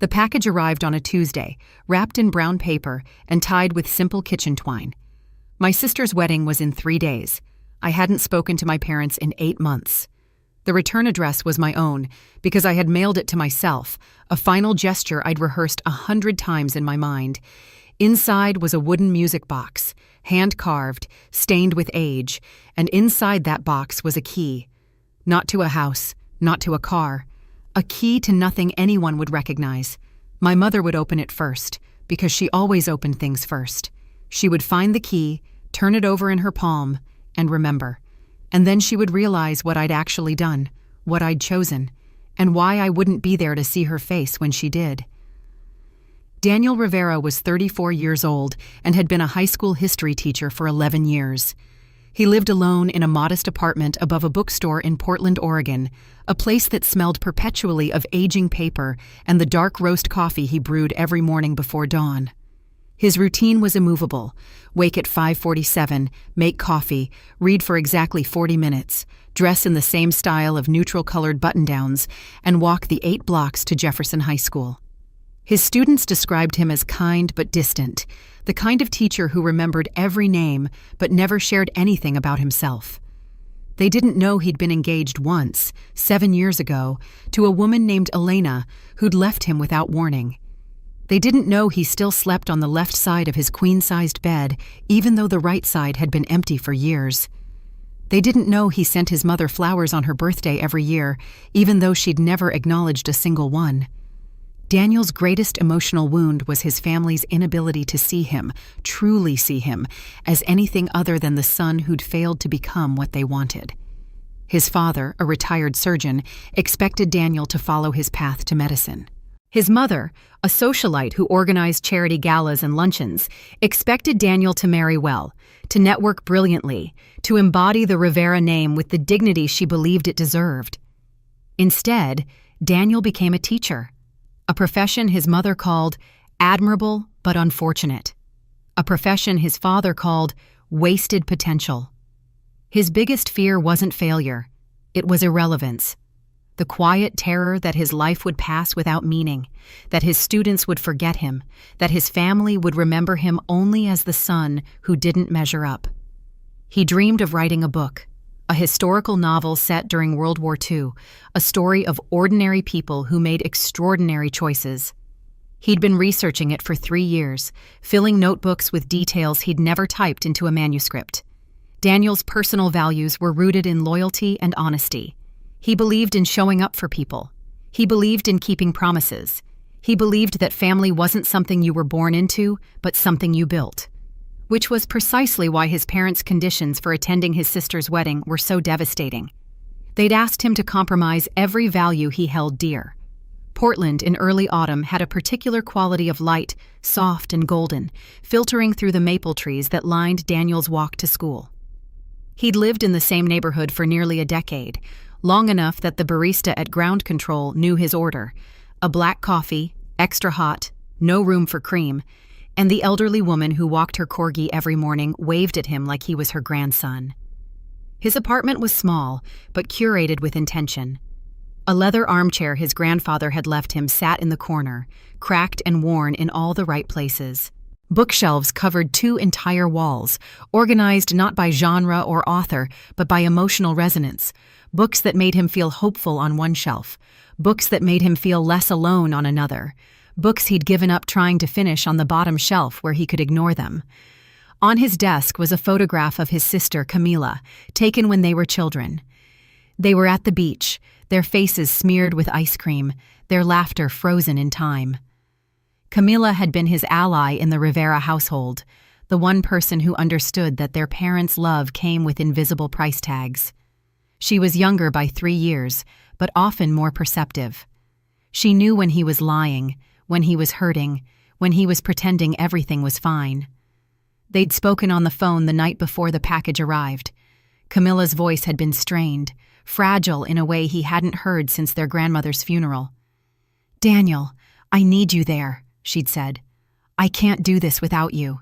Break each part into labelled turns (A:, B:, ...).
A: The package arrived on a Tuesday, wrapped in brown paper and tied with simple kitchen twine. My sister's wedding was in 3 days. I hadn't spoken to my parents in 8 months. The return address was my own, because I had mailed it to myself, a final gesture I'd rehearsed 100 times in my mind. Inside was a wooden music box, hand-carved, stained with age, and inside that box was a key. Not to a house, not to a car. A key to nothing anyone would recognize. My mother would open it first, because she always opened things first. She would find the key, turn it over in her palm, and remember. And then she would realize what I'd actually done, what I'd chosen, and why I wouldn't be there to see her face when she did. Daniel Rivera was 34 years old and had been a high school history teacher for 11 years. He lived alone in a modest apartment above a bookstore in Portland, Oregon, a place that smelled perpetually of aging paper and the dark roast coffee he brewed every morning before dawn. His routine was immovable: wake at 5:47, make coffee, read for exactly 40 minutes, dress in the same style of neutral-colored button-downs, and walk the 8 blocks to Jefferson High School. His students described him as kind but distant, the kind of teacher who remembered every name but never shared anything about himself. They didn't know he'd been engaged once, 7 years ago, to a woman named Elena who'd left him without warning. They didn't know he still slept on the left side of his queen-sized bed, even though the right side had been empty for years. They didn't know he sent his mother flowers on her birthday every year, even though she'd never acknowledged a single one. Daniel's greatest emotional wound was his family's inability to see him, truly see him, as anything other than the son who'd failed to become what they wanted. His father, a retired surgeon, expected Daniel to follow his path to medicine. His mother, a socialite who organized charity galas and luncheons, expected Daniel to marry well, to network brilliantly, to embody the Rivera name with the dignity she believed it deserved. Instead, Daniel became a teacher, a profession his mother called admirable but unfortunate, a profession his father called wasted potential. His biggest fear wasn't failure, it was irrelevance. The quiet terror that his life would pass without meaning, that his students would forget him, that his family would remember him only as the son who didn't measure up. He dreamed of writing a book, a historical novel set during World War II, a story of ordinary people who made extraordinary choices. He'd been researching it for 3 years, filling notebooks with details he'd never typed into a manuscript. Daniel's personal values were rooted in loyalty and honesty. He believed in showing up for people. He believed in keeping promises. He believed that family wasn't something you were born into, but something you built. Which was precisely why his parents' conditions for attending his sister's wedding were so devastating. They'd asked him to compromise every value he held dear. Portland in early autumn had a particular quality of light, soft and golden, filtering through the maple trees that lined Daniel's walk to school. He'd lived in the same neighborhood for nearly a decade, long enough that the barista at Ground Control knew his order: a black coffee, extra hot, no room for cream, and the elderly woman who walked her corgi every morning waved at him like he was her grandson. His apartment was small, but curated with intention. A leather armchair his grandfather had left him sat in the corner, cracked and worn in all the right places. Bookshelves covered 2 entire walls, organized not by genre or author, but by emotional resonance. Books that made him feel hopeful on one shelf, books that made him feel less alone on another, books he'd given up trying to finish on the bottom shelf where he could ignore them. On his desk was a photograph of his sister, Camila, taken when they were children. They were at the beach, their faces smeared with ice cream, their laughter frozen in time. Camila had been his ally in the Rivera household, the one person who understood that their parents' love came with invisible price tags. She was younger by 3 years, but often more perceptive. She knew when he was lying, when he was hurting, when he was pretending everything was fine. They'd spoken on the phone the night before the package arrived. Camila's voice had been strained, fragile in a way he hadn't heard since their grandmother's funeral. "Daniel, I need you there," she'd said. "I can't do this without you."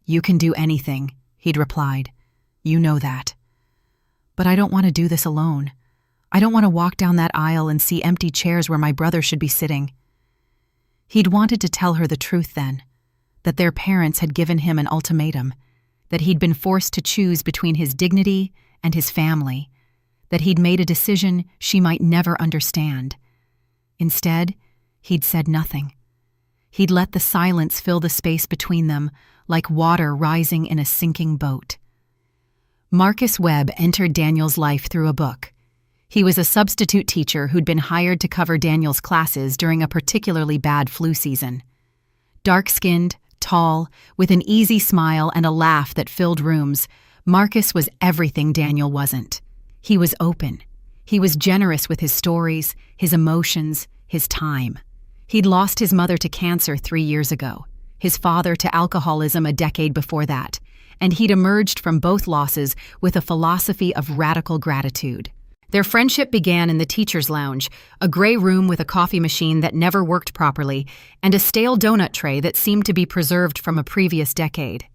A: "You can do anything," he'd replied. "You know that. But I don't want to do this alone. I don't want to walk down that aisle and see empty chairs where my brother should be sitting." He'd wanted to tell her the truth then, that their parents had given him an ultimatum, that he'd been forced to choose between his dignity and his family, that he'd made a decision she might never understand. Instead, he'd said nothing. He'd let the silence fill the space between them, like water rising in a sinking boat. Marcus Webb entered Daniel's life through a book. He was a substitute teacher who'd been hired to cover Daniel's classes during a particularly bad flu season. Dark-skinned, tall, with an easy smile and a laugh that filled rooms, Marcus was everything Daniel wasn't. He was open. He was generous with his stories, his emotions, his time. He'd lost his mother to cancer 3 years ago, his father to alcoholism a decade before that, and he'd emerged from both losses with a philosophy of radical gratitude. Their friendship began in the teacher's lounge, a gray room with a coffee machine that never worked properly, and a stale donut tray that seemed to be preserved from a previous decade.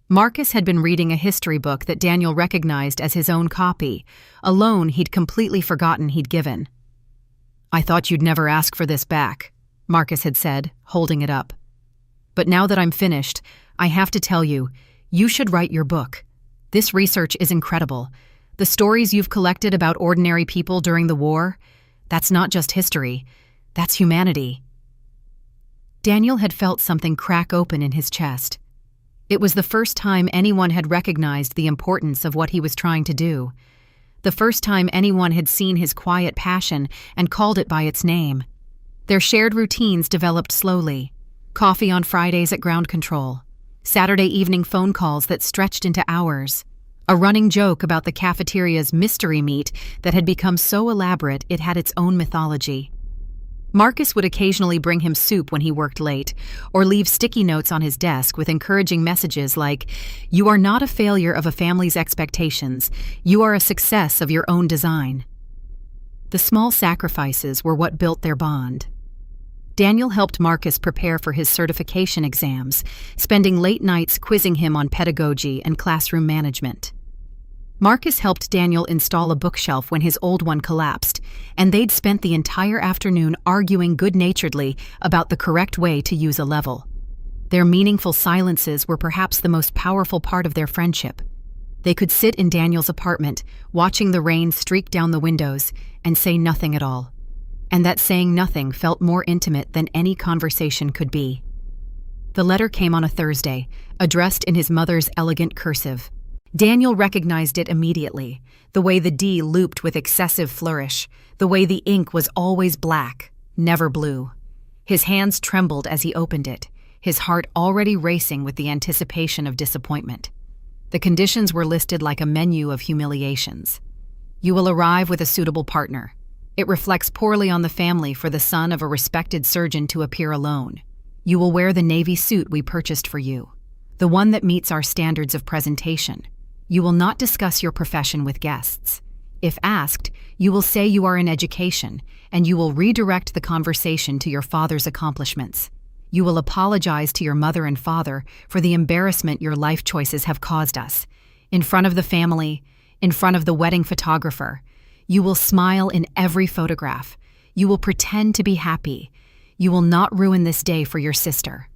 A: Marcus had been reading a history book that Daniel recognized as his own copy, a loan he'd completely forgotten he'd given. "I thought you'd never ask for this back," Marcus had said, holding it up. "But now that I'm finished, I have to tell you, you should write your book. This research is incredible. The stories you've collected about ordinary people during the war, that's not just history, that's humanity." Daniel had felt something crack open in his chest. It was the first time anyone had recognized the importance of what he was trying to do. The first time anyone had seen his quiet passion and called it by its name. Their shared routines developed slowly. Coffee on Fridays at ground control. Saturday evening phone calls that stretched into hours. A running joke about the cafeteria's mystery meat that had become so elaborate it had its own mythology. Marcus would occasionally bring him soup when he worked late, or leave sticky notes on his desk with encouraging messages like, "You are not a failure of a family's expectations. You are a success of your own design." The small sacrifices were what built their bond. Daniel helped Marcus prepare for his certification exams, spending late nights quizzing him on pedagogy and classroom management. Marcus helped Daniel install a bookshelf when his old one collapsed, and they'd spent the entire afternoon arguing good-naturedly about the correct way to use a level. Their meaningful silences were perhaps the most powerful part of their friendship. They could sit in Daniel's apartment, watching the rain streak down the windows, and say nothing at all. And that saying nothing felt more intimate than any conversation could be. The letter came on a Thursday, addressed in his mother's elegant cursive. Daniel recognized it immediately, the way the D looped with excessive flourish, the way the ink was always black, never blue. His hands trembled as he opened it, his heart already racing with the anticipation of disappointment. The conditions were listed like a menu of humiliations. You will arrive with a suitable partner. It reflects poorly on the family for the son of a respected surgeon to appear alone. You will wear the navy suit we purchased for you, the one that meets our standards of presentation. You will not discuss your profession with guests. If asked, you will say you are in education, and you will redirect the conversation to your father's accomplishments. You will apologize to your mother and father for the embarrassment your life choices have caused us. In front of the family, in front of the wedding photographer, you will smile in every photograph. You will pretend to be happy. You will not ruin this day for your sister.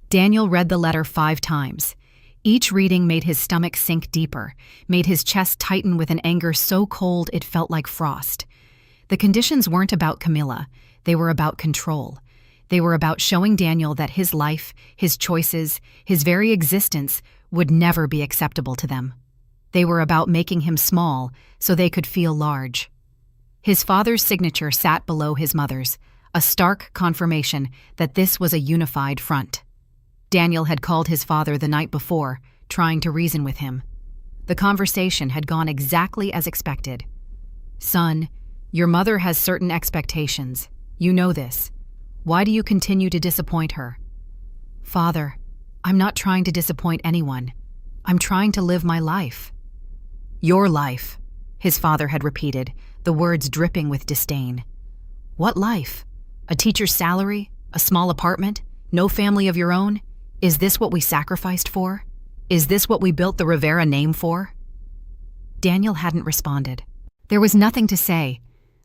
A: Daniel read the letter 5 times. Each reading made his stomach sink deeper, made his chest tighten with an anger so cold it felt like frost. The conditions weren't about Camilla. They were about control. They were about showing Daniel that his life, his choices, his very existence would never be acceptable to them. They were about making him small so they could feel large. His father's signature sat below his mother's, a stark confirmation that this was a unified front. Daniel had called his father the night before, trying to reason with him. The conversation had gone exactly as expected. "Son, your mother has certain expectations. You know this. Why do you continue to disappoint her?" "Father, I'm not trying to disappoint anyone. I'm trying to live my life." "Your life," his father had repeated, the words dripping with disdain. "What life? A teacher's salary? A small apartment? No family of your own? Is this what we sacrificed for? Is this what we built the Rivera name for?" Daniel hadn't responded. There was nothing to say.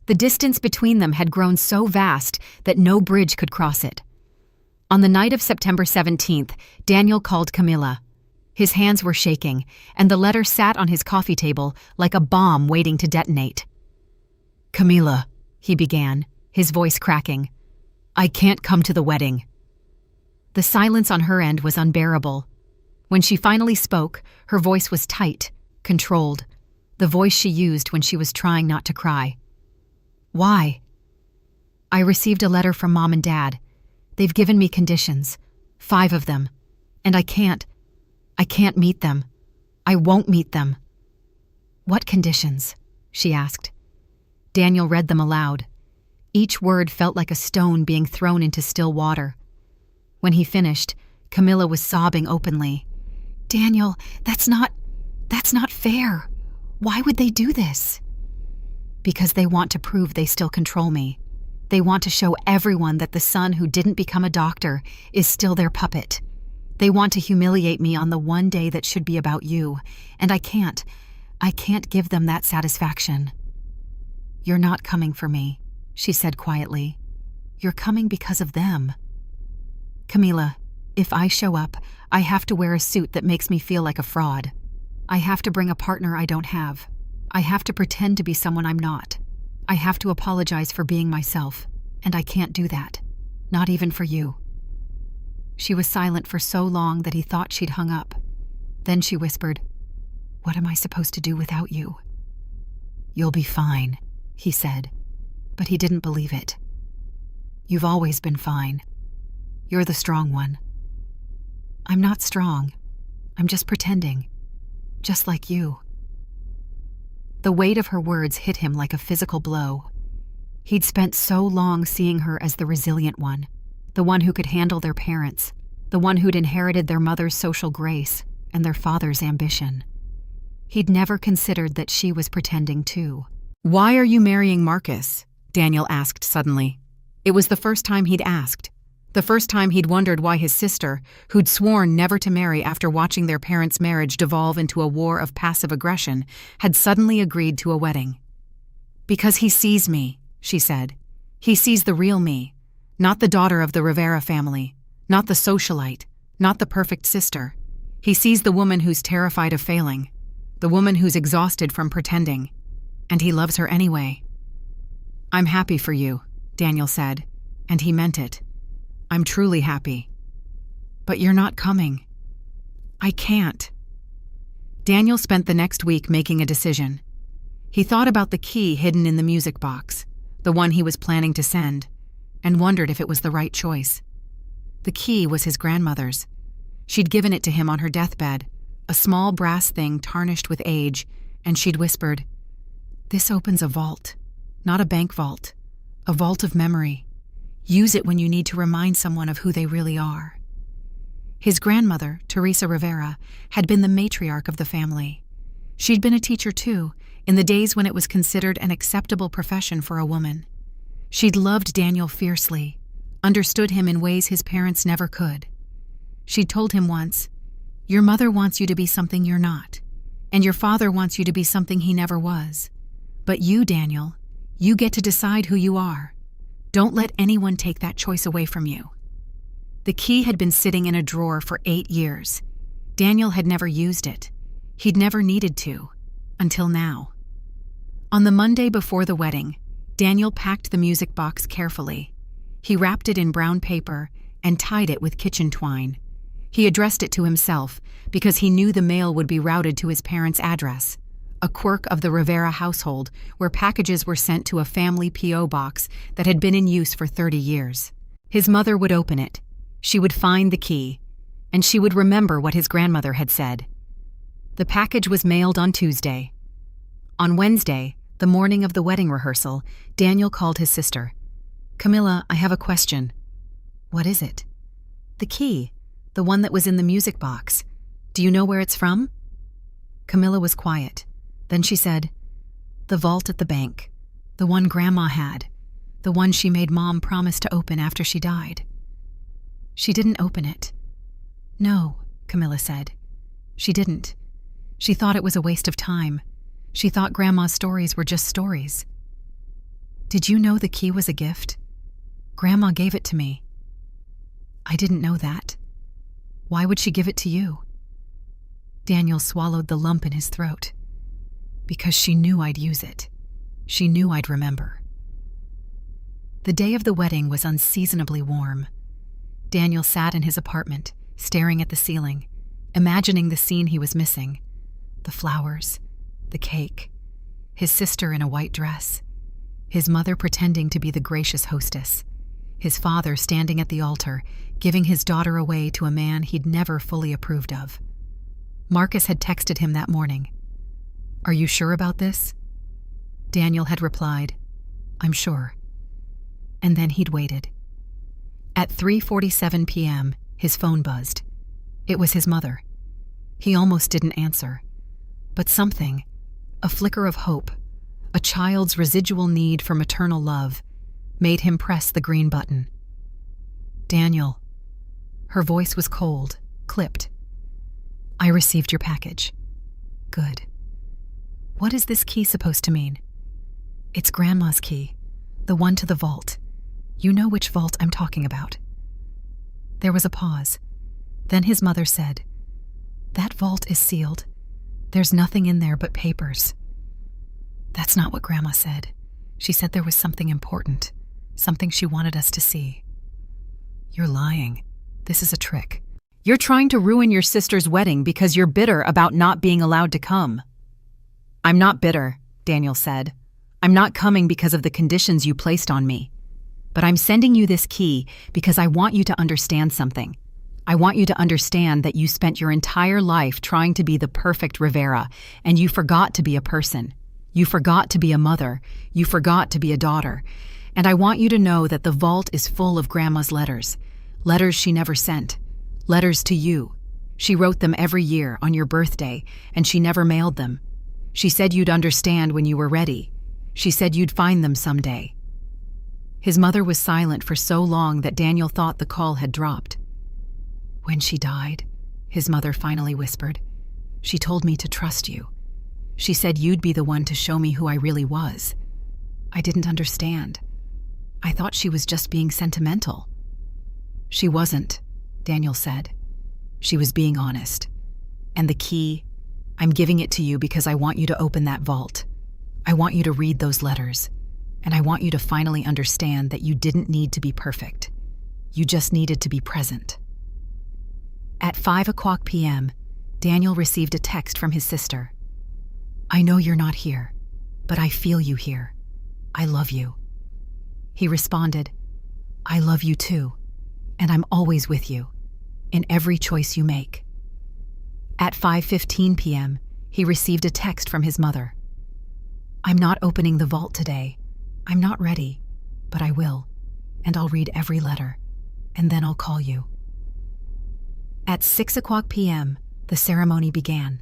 A: The distance between them had grown so vast that no bridge could cross it. On the night of September 17th, Daniel called Camilla. His hands were shaking, and the letter sat on his coffee table like a bomb waiting to detonate. "Camilla," he began, his voice cracking, "I can't come to the wedding." The silence on her end was unbearable. When she finally spoke, her voice was tight, controlled, the voice she used when she was trying not to cry. "Why?" "I received a letter from Mom and Dad. They've given me conditions, 5 of them, and I can't meet them. I won't meet them." "What conditions?" she asked. Daniel read them aloud. Each word felt like a stone being thrown into still water. When he finished, Camilla was sobbing openly. "Daniel, that's not fair. Why would they do this?" "Because they want to prove they still control me. They want to show everyone that the son who didn't become a doctor is still their puppet. They want to humiliate me on the one day that should be about you, and I can't give them that satisfaction." "You're not coming for me," she said quietly. "You're coming because of them." "Camilla, if I show up, I have to wear a suit that makes me feel like a fraud. I have to bring a partner I don't have. I have to pretend to be someone I'm not. I have to apologize for being myself, and I can't do that. Not even for you." She was silent for so long that he thought she'd hung up. Then she whispered, "What am I supposed to do without you?" "You'll be fine," he said, but he didn't believe it. "You've always been fine. You're the strong one." "I'm not strong. I'm just pretending. Just like you." The weight of her words hit him like a physical blow. He'd spent so long seeing her as the resilient one, the one who could handle their parents, the one who'd inherited their mother's social grace and their father's ambition. He'd never considered that she was pretending too. "Why are you marrying Marcus?" Daniel asked suddenly. It was the first time he'd asked. The first time he'd wondered why his sister, who'd sworn never to marry after watching their parents' marriage devolve into a war of passive aggression, had suddenly agreed to a wedding. "Because he sees me," she said. "He sees the real me, not the daughter of the Rivera family, not the socialite, not the perfect sister. He sees the woman who's terrified of failing, the woman who's exhausted from pretending, and he loves her anyway." "I'm happy for you," Daniel said, and he meant it. "I'm truly happy. But you're not coming." "I can't." Daniel spent the next week making a decision. He thought about the key hidden in the music box, the one he was planning to send, and wondered if it was the right choice. The key was his grandmother's. She'd given it to him on her deathbed, a small brass thing tarnished with age, and she'd whispered, "This opens a vault, not a bank vault, a vault of memory. Use it when you need to remind someone of who they really are." His grandmother, Teresa Rivera, had been the matriarch of the family. She'd been a teacher too, in the days when it was considered an acceptable profession for a woman. She'd loved Daniel fiercely, understood him in ways his parents never could. She'd told him once, "Your mother wants you to be something you're not, and your father wants you to be something he never was. But you, Daniel, you get to decide who you are. Don't let anyone take that choice away from you." The key had been sitting in a drawer for 8 years. Daniel had never used it. He'd never needed to, until now. On the Monday before the wedding, Daniel packed the music box carefully. He wrapped it in brown paper and tied it with kitchen twine. He addressed it to himself because he knew the mail would be routed to his parents' address, a quirk of the Rivera household where packages were sent to a family P.O. box that had been in use for 30 years. His mother would open it. She would find the key, and she would remember what his grandmother had said. The package was mailed on Tuesday. On Wednesday, the morning of the wedding rehearsal, Daniel called his sister. "Camilla, I have a question." "What is it?" "The key, the one that was in the music box. Do you know where it's from?" Camilla was quiet. Then she said, "The vault at the bank, the one Grandma had, the one she made Mom promise to open after she died." "She didn't open it." "No," Camilla said. "She didn't. She thought it was a waste of time. She thought Grandma's stories were just stories." Did you know the key was a gift? Grandma gave it to me. I didn't know that. Why would she give it to you? Daniel swallowed the lump in his throat. Because she knew I'd use it. She knew I'd remember. The day of the wedding was unseasonably warm. Daniel sat in his apartment, staring at the ceiling, imagining the scene he was missing. The flowers, the cake, his sister in a white dress, his mother pretending to be the gracious hostess, his father standing at the altar, giving his daughter away to a man he'd never fully approved of. Marcus had texted him that morning. "Are you sure about this?" Daniel had replied, "I'm sure." And then he'd waited. At 3:47 p.m., his phone buzzed. It was his mother. He almost didn't answer. But something, a flicker of hope, a child's residual need for maternal love, made him press the green button. "Daniel." Her voice was cold, clipped. "I received your package." "Good. What is this key supposed to mean?" "It's Grandma's key, the one to the vault. You know which vault I'm talking about." There was a pause. Then his mother said, "That vault is sealed. There's nothing in there but papers." "That's not what Grandma said. She said there was something important, something she wanted us to see." "You're lying. This is a trick. You're trying to ruin your sister's wedding because you're bitter about not being allowed to come." "I'm not bitter," Daniel said. "I'm not coming because of the conditions you placed on me. But I'm sending you this key because I want you to understand something. I want you to understand that you spent your entire life trying to be the perfect Rivera, and you forgot to be a person. You forgot to be a mother. You forgot to be a daughter. And I want you to know that the vault is full of Grandma's letters. Letters she never sent. Letters to you. She wrote them every year on your birthday, and she never mailed them. She said you'd understand when you were ready. She said you'd find them someday." His mother was silent for so long that Daniel thought the call had dropped. "When she died," his mother finally whispered, "she told me to trust you. She said you'd be the one to show me who I really was. I didn't understand. I thought she was just being sentimental." "She wasn't," Daniel said. "She was being honest. And the key, I'm giving it to you because I want you to open that vault. I want you to read those letters. And I want you to finally understand that you didn't need to be perfect. You just needed to be present." At 5:00 p.m., Daniel received a text from his sister. "I know you're not here, but I feel you here. I love you." He responded, "I love you too, and I'm always with you, in every choice you make." At 5:15 p.m., he received a text from his mother. "I'm not opening the vault today. I'm not ready, but I will, and I'll read every letter, and then I'll call you." At 6:00 p.m., the ceremony began.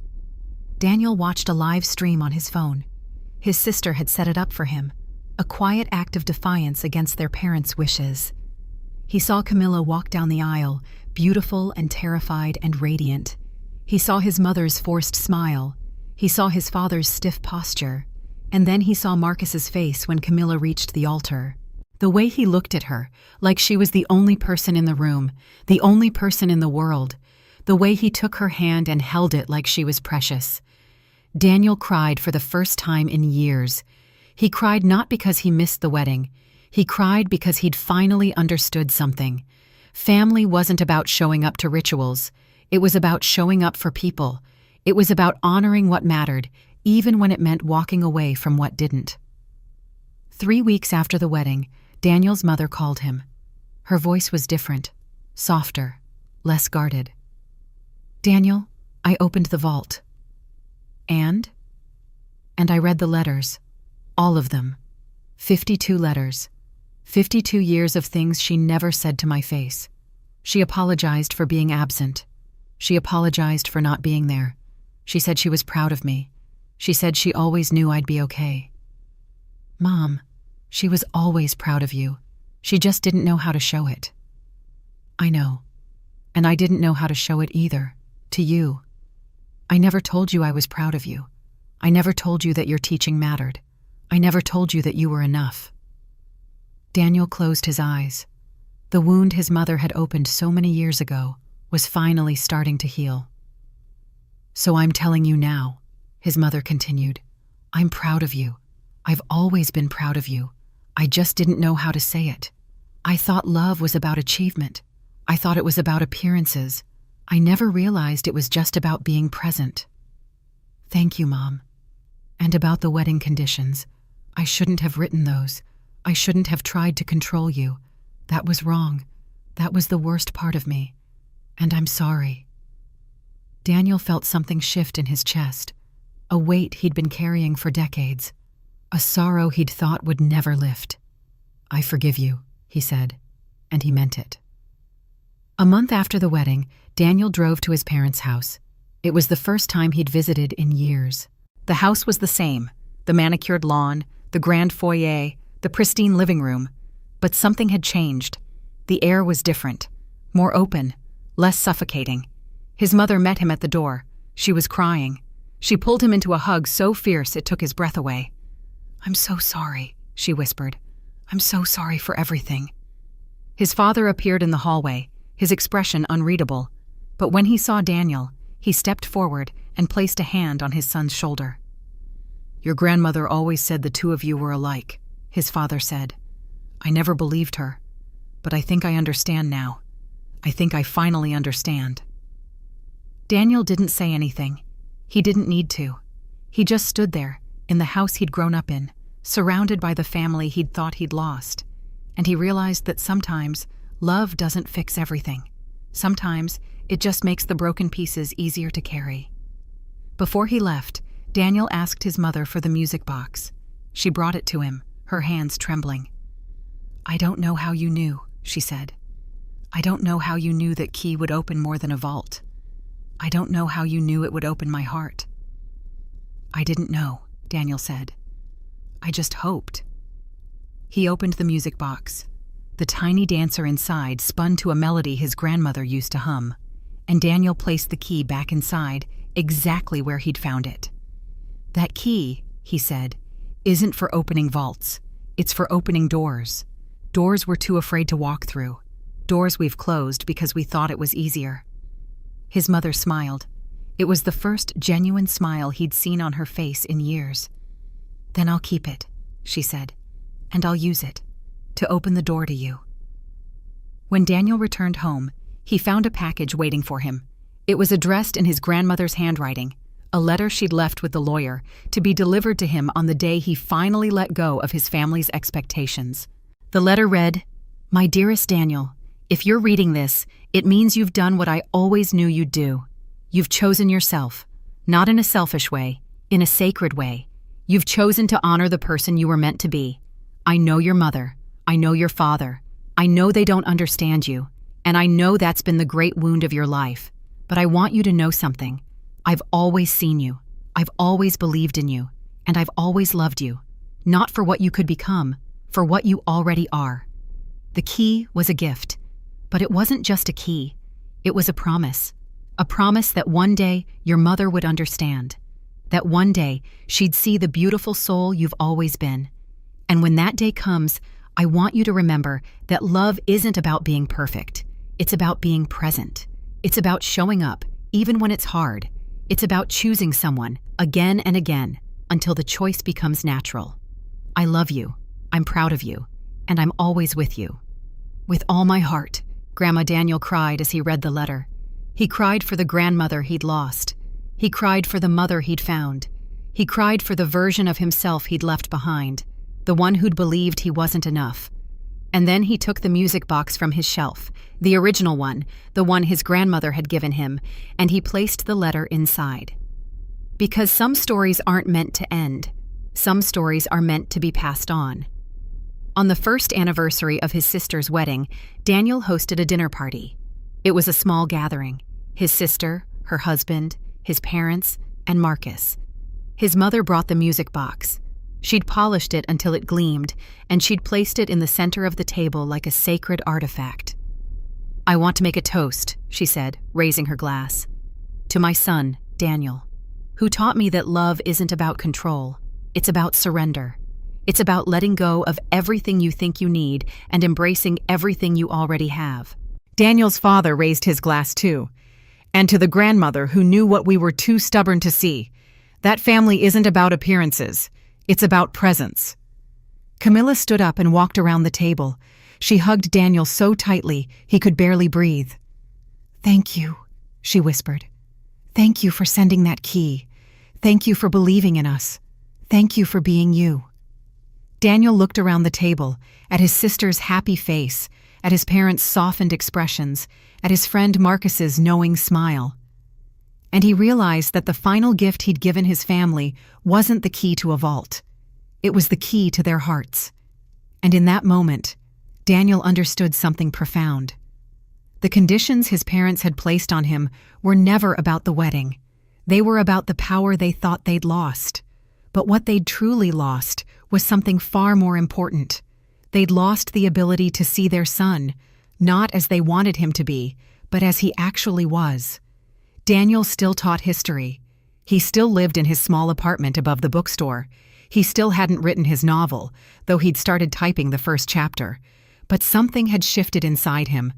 A: Daniel watched a live stream on his phone. His sister had set it up for him, a quiet act of defiance against their parents' wishes. He saw Camilla walk down the aisle, beautiful and terrified and radiant. He saw his mother's forced smile. He saw his father's stiff posture. And then he saw Marcus's face when Camilla reached the altar. The way he looked at her, like she was the only person in the room, the only person in the world. The way he took her hand and held it like she was precious. Daniel cried for the first time in years. He cried not because he missed the wedding. He cried because he'd finally understood something. Family wasn't about showing up to rituals. It was about showing up for people. It was about honoring what mattered, even when it meant walking away from what didn't. 3 weeks after the wedding, Daniel's mother called him. Her voice was different, softer, less guarded. "Daniel, I opened the vault." And I read the letters, all of them. 52 letters. 52 years of things she never said to my face. She apologized for being absent. She apologized for not being there. She said she was proud of me. She said she always knew I'd be okay. "Mom, she was always proud of you. She just didn't know how to show it." "I know. And I didn't know how to show it either, to you. I never told you I was proud of you. I never told you that your teaching mattered. I never told you that you were enough." Daniel closed his eyes. The wound his mother had opened so many years ago was finally starting to heal. "So I'm telling you now," his mother continued. "I'm proud of you. I've always been proud of you. I just didn't know how to say it. I thought love was about achievement. I thought it was about appearances. I never realized it was just about being present. Thank you, Mom. And about the wedding conditions, I shouldn't have written those. I shouldn't have tried to control you. That was wrong. That was the worst part of me. And I'm sorry." Daniel felt something shift in his chest, a weight he'd been carrying for decades, a sorrow he'd thought would never lift. "I forgive you," he said, and he meant it. A month after the wedding, Daniel drove to his parents' house. It was the first time he'd visited in years. The house was the same, the manicured lawn, the grand foyer, the pristine living room. But something had changed. The air was different, more open, less suffocating. His mother met him at the door. She was crying. She pulled him into a hug so fierce it took his breath away. "I'm so sorry," she whispered. "I'm so sorry for everything." His father appeared in the hallway, his expression unreadable. But when he saw Daniel, he stepped forward and placed a hand on his son's shoulder. "Your grandmother always said the two of you were alike," his father said. "I never believed her, but I think I understand now. I think I finally understand." Daniel didn't say anything. He didn't need to. He just stood there, in the house he'd grown up in, surrounded by the family he'd thought he'd lost. And he realized that sometimes love doesn't fix everything. Sometimes it just makes the broken pieces easier to carry. Before he left, Daniel asked his mother for the music box. She brought it to him, her hands trembling. "I don't know how you knew," she said. "I don't know how you knew that key would open more than a vault. I don't know how you knew it would open my heart." "I didn't know," Daniel said. "I just hoped." He opened the music box. The tiny dancer inside spun to a melody his grandmother used to hum, and Daniel placed the key back inside, exactly where he'd found it. "That key," he said, "isn't for opening vaults. It's for opening doors. Doors we're too afraid to walk through. Doors we've closed because we thought it was easier." His mother smiled. It was the first genuine smile he'd seen on her face in years. "Then I'll keep it," she said, "and I'll use it to open the door to you." When Daniel returned home, he found a package waiting for him. It was addressed in his grandmother's handwriting, a letter she'd left with the lawyer, to be delivered to him on the day he finally let go of his family's expectations. The letter read, "My dearest Daniel, if you're reading this, it means you've done what I always knew you'd do. You've chosen yourself, not in a selfish way, in a sacred way. You've chosen to honor the person you were meant to be. I know your mother. I know your father. I know they don't understand you, and I know that's been the great wound of your life. But I want you to know something. I've always seen you. I've always believed in you, and I've always loved you. Not for what you could become, for what you already are." The key was a gift, but it wasn't just a key. It was a promise that one day your mother would understand, that one day she'd see the beautiful soul you've always been. And when that day comes, I want you to remember that love isn't about being perfect. It's about being present. It's about showing up, even when it's hard. It's about choosing someone, again and again, until the choice becomes natural. I love you. I'm proud of you. And I'm always with you. With all my heart, Grandma Daniel cried as he read the letter. He cried for the grandmother he'd lost. He cried for the mother he'd found. He cried for the version of himself he'd left behind, the one who'd believed he wasn't enough. And then he took the music box from his shelf, the original one, the one his grandmother had given him, and he placed the letter inside. Because some stories aren't meant to end. Some stories are meant to be passed on. On the first anniversary of his sister's wedding, Daniel hosted a dinner party. It was a small gathering. His sister, her husband, his parents, and Marcus. His mother brought the music box. She'd polished it until it gleamed, and she'd placed it in the center of the table like a sacred artifact. "I want to make a toast," she said, raising her glass. "To my son, Daniel, who taught me that love isn't about control. It's about surrender. It's about letting go of everything you think you need and embracing everything you already have. Daniel's father raised his glass too. And to the grandmother who knew what we were too stubborn to see, that family isn't about appearances, it's about presence. Camilla stood up and walked around the table. She hugged Daniel so tightly he could barely breathe. "Thank you," she whispered. "Thank you for sending that key. Thank you for believing in us. Thank you for being you." Daniel looked around the table, at his sister's happy face, at his parents' softened expressions, at his friend Marcus's knowing smile. And he realized that the final gift he'd given his family wasn't the key to a vault. It was the key to their hearts. And in that moment, Daniel understood something profound. The conditions his parents had placed on him were never about the wedding. They were about the power they thought they'd lost. But what they'd truly lost was something far more important. They'd lost the ability to see their son, not as they wanted him to be, but as he actually was. Daniel still taught history. He still lived in his small apartment above the bookstore. He still hadn't written his novel, though he'd started typing the first chapter. But something had shifted inside him.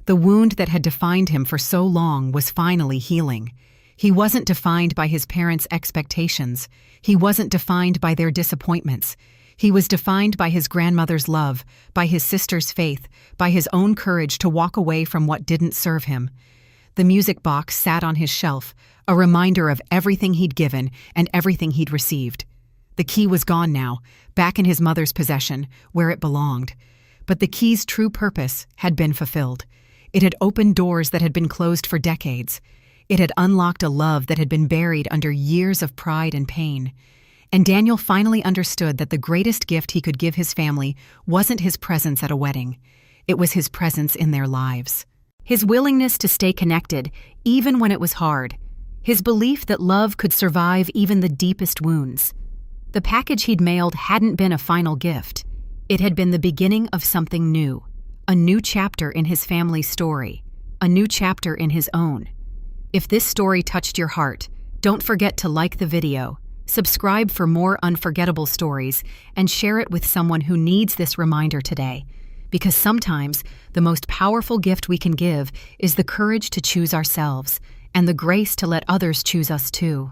A: The wound that had defined him for so long was finally healing. He wasn't defined by his parents' expectations. He wasn't defined by their disappointments. He was defined by his grandmother's love, by his sister's faith, by his own courage to walk away from what didn't serve him. The music box sat on his shelf, a reminder of everything he'd given and everything he'd received. The key was gone now, back in his mother's possession, where it belonged. But the key's true purpose had been fulfilled. It had opened doors that had been closed for decades. It had unlocked a love that had been buried under years of pride and pain. And Daniel finally understood that the greatest gift he could give his family wasn't his presence at a wedding. It was his presence in their lives. His willingness to stay connected, even when it was hard. His belief that love could survive even the deepest wounds. The package he'd mailed hadn't been a final gift. It had been the beginning of something new. A new chapter in his family's story. A new chapter in his own. If this story touched your heart, don't forget to like the video, subscribe for more unforgettable stories, and share it with someone who needs this reminder today. Because sometimes the most powerful gift we can give is the courage to choose ourselves and the grace to let others choose us too.